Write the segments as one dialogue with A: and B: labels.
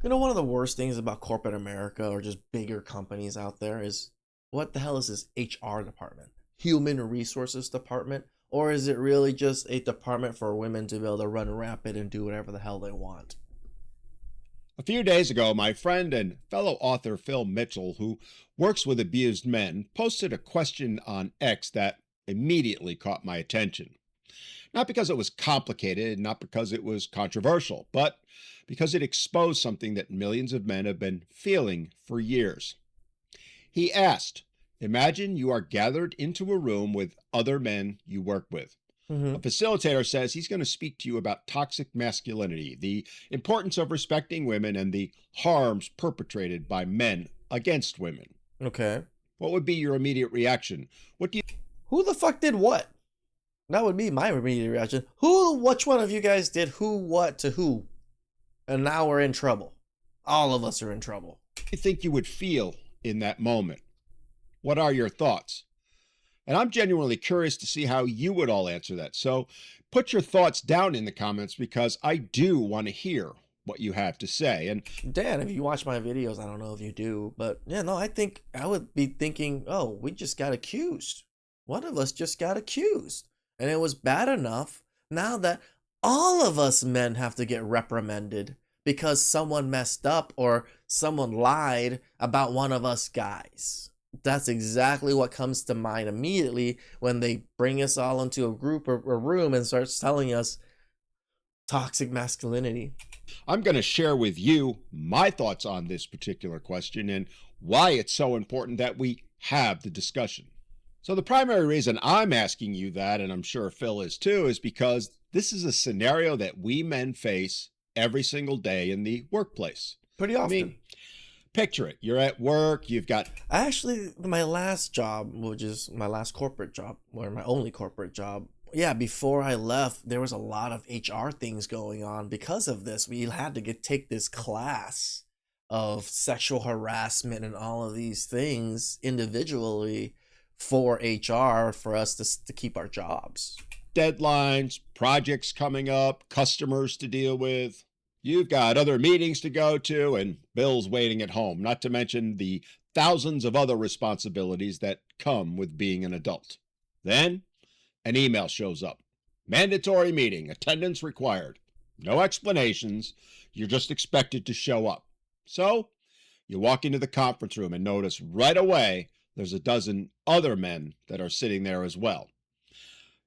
A: You know, one of the worst things about corporate America or just bigger companies out there is what the hell is this HR department? Human resources department? Or is it really just a department for women to be able to run rapid and do whatever the hell they want?
B: A few days ago, my friend and fellow author Phil Mitchell, who works with abused men, posted a question on X that immediately caught my attention. Not because it was complicated, not because it was controversial, but because it exposed something that millions of men have been feeling for years. He asked, imagine you are gathered into a room with other men you work with. A
A: Mm-hmm.
B: facilitator says he's going to speak to you about toxic masculinity, the importance of respecting women, and the harms perpetrated by men against women.
A: Okay.
B: What would be your immediate reaction? What do you
A: Who the fuck did what? That would be my immediate reaction. Which one of you guys did who, what to who? And now we're in trouble. All of us are in trouble.
B: think you would feel in that moment? What are your thoughts? And I'm genuinely curious to see how you would all answer that. So put your thoughts down in the comments because I do want to hear what you have to say. And
A: Dan, if you watch my videos, I don't know if you do, but yeah, no, I think I would be thinking, oh, we just got accused. One of us just got accused. And it was bad enough now that all of us men have to get reprimanded because someone messed up or someone lied about one of us guys. That's exactly what comes to mind immediately when they bring us all into a group or a room and starts telling us toxic masculinity.
B: I'm going to share with you my thoughts on this particular question and why it's so important that we have the discussion. So, the primary reason I'm asking you that, and I'm sure Phil is too, is because this is a scenario that we men face every single day in the workplace.
A: Pretty
B: I
A: often.
B: mean, picture it. You're at work, you've got
A: Actually, my last job, which is my last corporate job, or my only corporate job, yeah, before I left, there was a lot of HR things going on because of this. We had to take this class of sexual harassment and all of these things individually for HR for us to keep our jobs.
B: deadlines, projects coming up, customers to deal with. You've got other meetings to go to and bills waiting at home, not to mention the thousands of other responsibilities that come with being an adult. Then an email shows up. Mandatory meeting, attendance required. No explanations. You're just expected to show up. So you walk into the conference room and notice right away there's a dozen other men that are sitting there as well.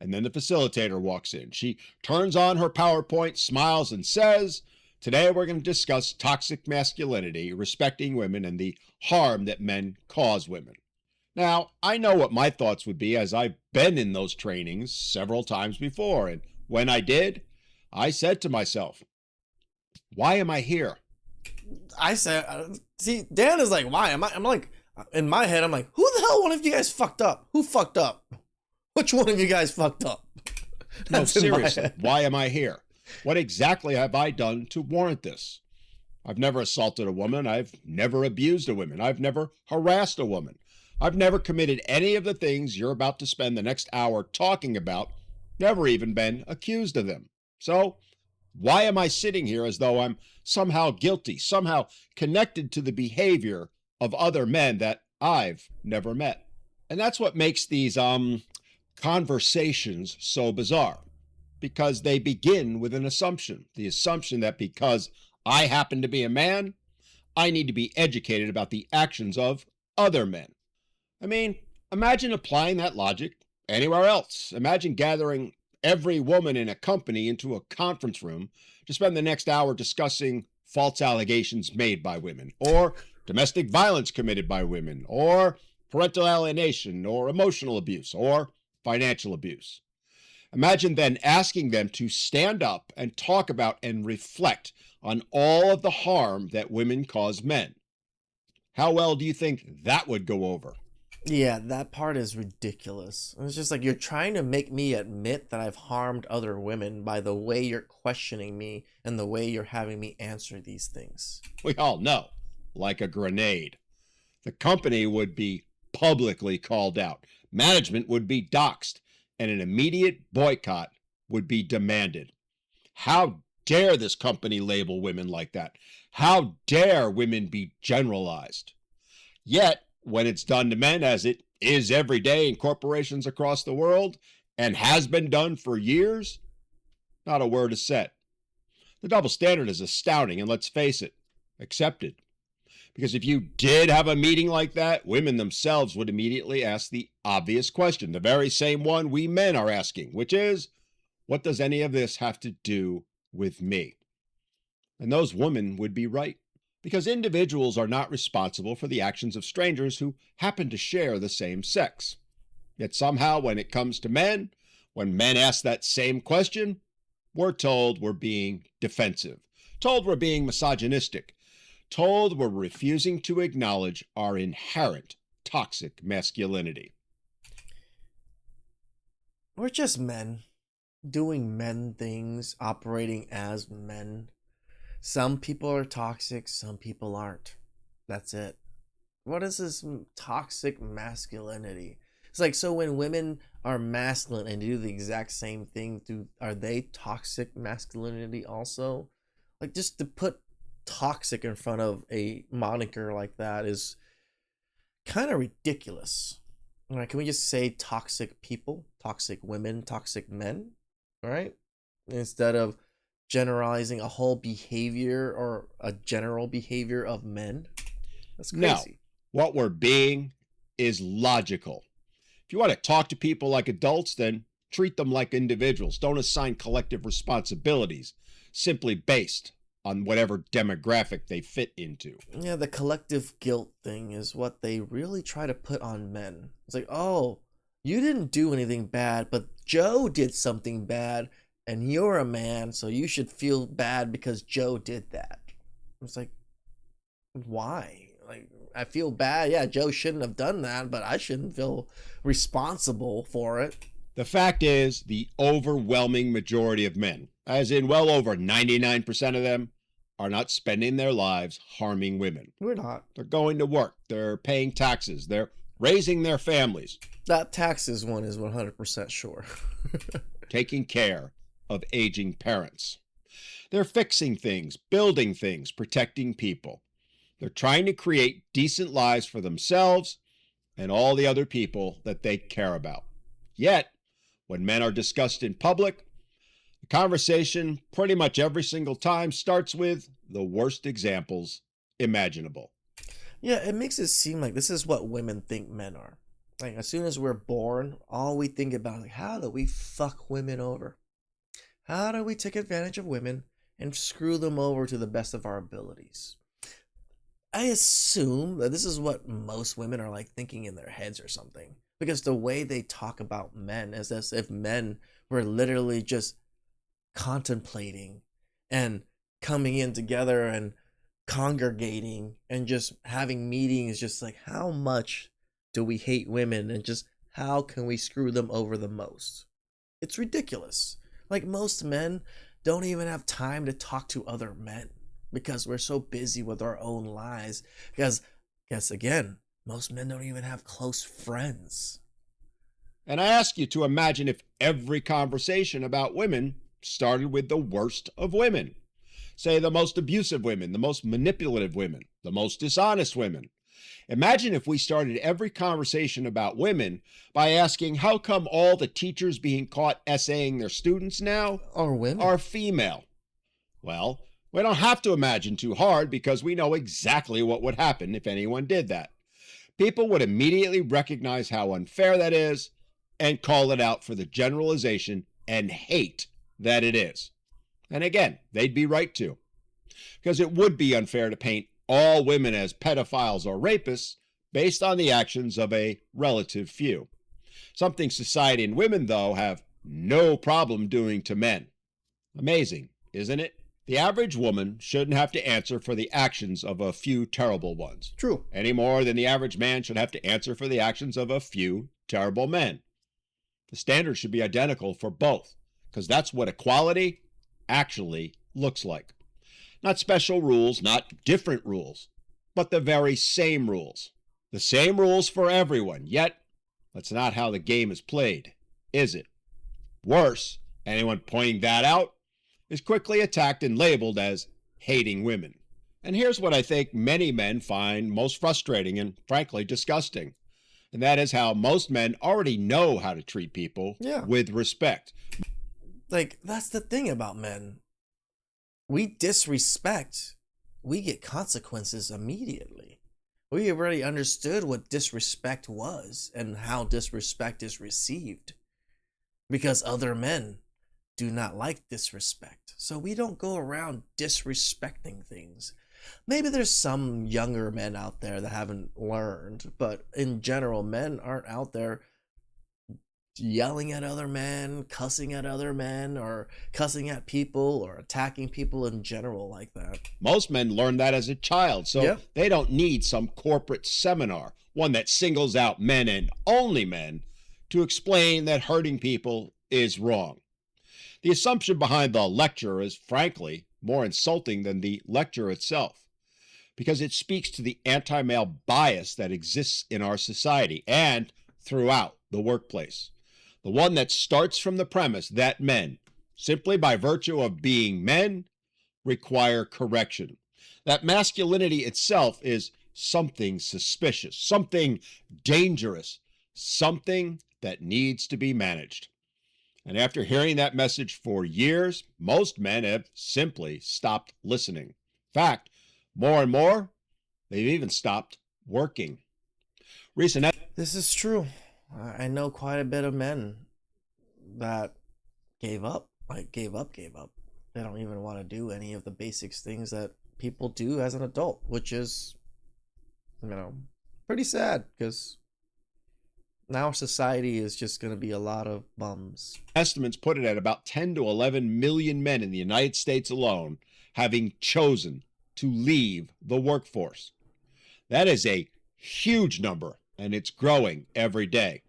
B: And then the facilitator walks in. She turns on her PowerPoint, smiles, and says, today we're going to discuss toxic masculinity, respecting women, and the harm that men cause women. Now, I know what my thoughts would be as I've been in those trainings several times before. And when I did, I said to myself, why am I here?
A: I said, see, Dan is like, why? I'm like, in my head, I'm like, who the hell one of you guys fucked up? Who fucked up? Which one of you guys fucked up?
B: No,
A: That's in my
B: seriously,
A: head.
B: why am I here? What exactly have I done to warrant this? I've never assaulted a woman. I've never abused a woman. I've never harassed a woman. I've never committed any of the things you're about to spend the next hour talking about, never even been accused of them. So, why am I sitting here as though I'm somehow guilty, somehow connected to the behavior of other men that I've never met? And that's what makes these conversations so bizarre, because they begin with an assumption, the assumption that because I happen to be a man, I need to be educated about the actions of other men. I mean, imagine applying that logic anywhere else. Imagine gathering every woman in a company into a conference room to spend the next hour discussing false allegations made by women, or domestic violence committed by women, or parental alienation, or emotional abuse, or financial abuse. Imagine then asking them to stand up and talk about and reflect on all of the harm that women cause men. How well do you think that would go over?
A: Yeah, that part is ridiculous. It's just like you're trying to make me admit that I've harmed other women by the way you're questioning me and the way you're having me answer these things.
B: We all know, like a grenade. The company would be publicly called out, management would be doxxed, and an immediate boycott would be demanded. How dare this company label women like that? How dare women be generalized? Yet, when it's done to men, as it is every day in corporations across the world and has been done for years, not a word is said. The double standard is astounding, and let's face it, accepted. Because if you did have a meeting like that, women themselves would immediately ask the obvious question, the very same one we men are asking, which is, what does any of this have to do with me? And those women would be right. Because individuals are not responsible for the actions of strangers who happen to share the same sex. Yet somehow, when it comes to men, when men ask that same question, we're told we're being defensive, told we're being misogynistic, told we're refusing to acknowledge our inherent toxic masculinity.
A: We're just men, doing men things, operating as men. Some people are toxic, some people aren't. That's it. What is this toxic masculinity? It's like, so when women are masculine and do the exact same thing, are they toxic masculinity also? Like, just to put toxic in front of a moniker like that is kind of ridiculous. All right, can we just say toxic people, toxic women, toxic men? All right, instead of generalizing a whole behavior or a general behavior of men. That's
B: No,
A: crazy.
B: what we're being is logical. If you want to talk to people like adults, then treat them like individuals. Don't assign collective responsibilities simply based on whatever demographic they fit into.
A: Yeah, the collective guilt thing is what they really try to put on men. It's like, oh, you didn't do anything bad, but Joe did something bad, and you're a man, so you should feel bad because Joe did that. It's like, why? Like, I feel bad. Yeah, Joe shouldn't have done that, but I shouldn't feel responsible for it.
B: The fact is, the overwhelming majority of men, as in well over 99% of them, are not spending their lives harming women.
A: We're not.
B: They're going to work, they're paying taxes, they're raising their families,
A: That taxes one is 100% sure.
B: taking care of aging parents. They're fixing things, building things, protecting people. They're trying to create decent lives for themselves and all the other people that they care about. Yet, when men are discussed in public, the conversation pretty much every single time starts with the worst examples imaginable.
A: Yeah, it makes it seem like this is what women think men are. Like, as soon as we're born, all we think about is, like, how do we fuck women over? How do we take advantage of women and screw them over to the best of our abilities? I assume that this is what most women are like thinking in their heads or something. Because the way they talk about men is as if men were literally just contemplating and coming in together and congregating and just having meetings, just like, how much do we hate women and just how can we screw them over the most? It's ridiculous. Like, most men don't even have time to talk to other men because we're so busy with our own lives. Because, guess again, most men don't even have close friends.
B: And I ask you to imagine if every conversation about women started with the worst of women. Say the most abusive women, the most manipulative women, the most dishonest women. Imagine if we started every conversation about women by asking how come all the teachers being caught essaying their students now
A: Or women.
B: are female. Well, we don't have to imagine too hard because we know exactly what would happen if anyone did that. People would immediately recognize how unfair that is and call it out for the generalization and hate that it is. And again, they'd be right to. Because it would be unfair to paint all women as pedophiles or rapists based on the actions of a relative few. Something society and women, though, have no problem doing to men. Amazing, isn't it? The average woman shouldn't have to answer for the actions of a few terrible ones.
A: True.
B: Any more than the average man should have to answer for the actions of a few terrible men. The standard should be identical for both, because that's what equality actually looks like. Not special rules, not different rules, but the very same rules. The same rules for everyone, yet that's not how the game is played, is it? Worse, anyone pointing that out is quickly attacked and labeled as hating women. And here's what I think many men find most frustrating and frankly disgusting. And that is how most men already know how to treat people
A: Yeah.
B: with respect.
A: Like, that's the thing about men. We disrespect, we get consequences immediately. We already understood what disrespect was and how disrespect is received because other men do not like disrespect. So we don't go around disrespecting things. Maybe there's some younger men out there that haven't learned, but in general, men aren't out there yelling at other men, cussing at other men, or cussing at people or attacking people in general like that.
B: Most men learn that as a child, so
A: Yep.
B: they don't need some corporate seminar, one that singles out men and only men, to explain that hurting people is wrong. The assumption behind the lecture is, frankly, more insulting than the lecture itself, because it speaks to the anti male bias that exists in our society and throughout the workplace. The one that starts from the premise that men, simply by virtue of being men, require correction. That masculinity itself is something suspicious, something dangerous, something that needs to be managed. And after hearing that message for years, most men have simply stopped listening. In fact, more and more, they've even stopped working. Recent
A: This is true. I know quite a bit of men that gave up. Like, gave up. They don't even want to do any of the basics things that people do as an adult, which is, pretty sad because now society is just going to be a lot of bums.
B: estimates put it at about 10 to 11 million men in the United States alone having chosen to leave the workforce. That is a huge number, and it's growing every day.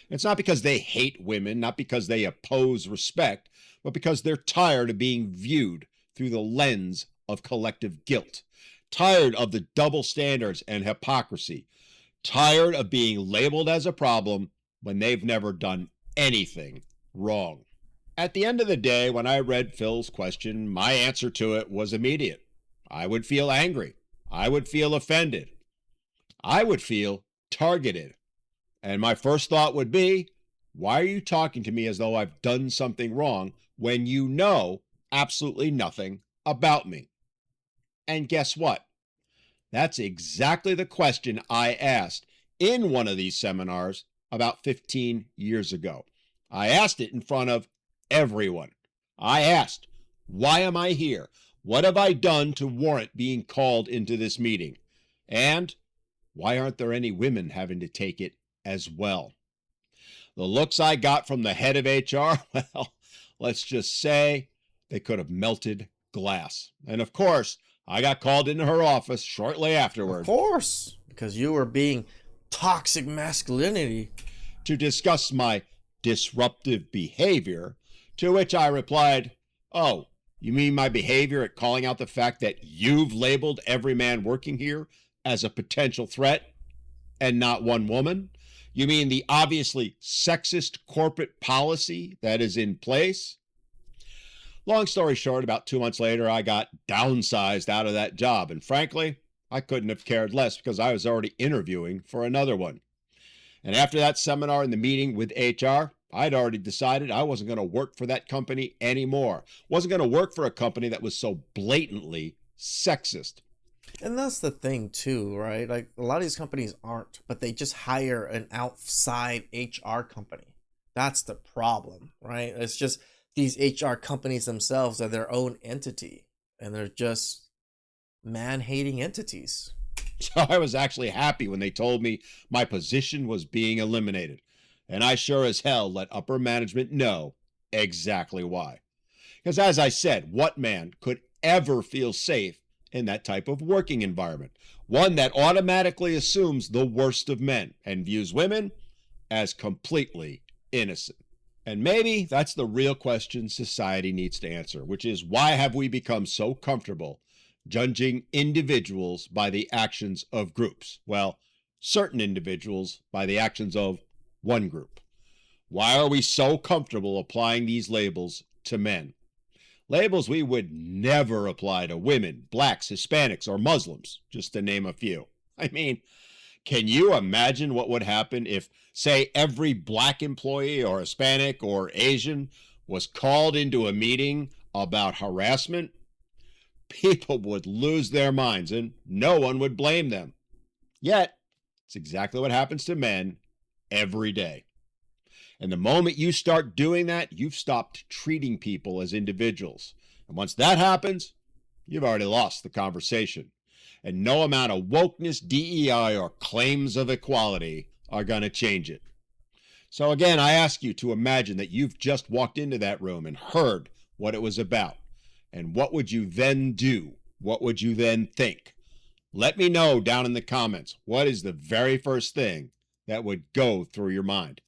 B: It's not because they hate women, not because they oppose respect, but because they're tired of being viewed through the lens of collective guilt, tired of the double standards and hypocrisy, tired of being labeled as a problem when they've never done anything wrong. At the end of the day, when I read Phil's question, my answer to it was immediate. I would feel angry. I would feel offended. I would feel targeted. And my first thought would be, why are you talking to me as though I've done something wrong when you know absolutely nothing about me? And guess what? That's exactly the question I asked in one of these seminars about 15 years ago. I asked it in front of everyone. I asked, why am I here? What have I done to warrant being called into this meeting? And why aren't there any women having to take it as well? The looks I got from the head of HR, well, let's just say they could have melted glass. And of course, I got called into her office shortly
A: Of
B: afterward
A: course, because you were being toxic masculinity.
B: to discuss my disruptive behavior, to which I replied, oh, you mean my behavior at calling out the fact that you've labeled every man working here as a potential threat and not one woman? You mean the obviously sexist corporate policy that is in place? Long story short, about 2 months later, I got downsized out of that job. And frankly, I couldn't have cared less because I was already interviewing for another one. And after that seminar and the meeting with HR, I'd already decided I wasn't going to work for that company anymore. Wasn't going to work for a company that was so blatantly sexist.
A: And that's the thing too, right? Like, a lot of these companies aren't, but they just hire an outside HR company. That's the problem, right? It's just these HR companies themselves are their own entity, and they're just man-hating entities.
B: So I was actually happy when they told me my position was being eliminated. And I sure as hell let upper management know exactly why. Because as I said, what man could ever feel safe in that type of working environment? One that automatically assumes the worst of men and views women as completely innocent. And maybe that's the real question society needs to answer, which is, why have we become so comfortable judging individuals by the actions of groups? Well, certain individuals by the actions of one group. Why are we so comfortable applying these labels to men? Labels we would never apply to women, blacks, Hispanics, or Muslims, just to name a few. I mean, can you imagine what would happen if, say, every black employee or Hispanic or Asian was called into a meeting about harassment? People would lose their minds and no one would blame them. Yet, it's exactly what happens to men every day. And the moment you start doing that, you've stopped treating people as individuals. And once that happens, you've already lost the conversation. And no amount of wokeness, DEI, or claims of equality are going to change it. So again, I ask you to imagine that you've just walked into that room and heard what it was about. And what would you then do? What would you then think? Let me know down in the comments. What is the very first thing that would go through your mind?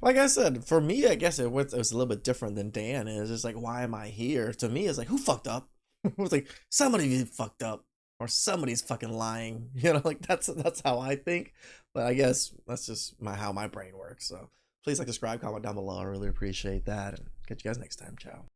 A: Like I said, for me, I guess it was a little bit different than Dan is. It's like, why am I here? To me, it's like, who fucked up? It was like, somebody fucked up. Or somebody's fucking lying. Like that's how I think. But I guess that's just how my brain works. So please like, subscribe, comment down below. I really appreciate that. And catch you guys next time. Ciao.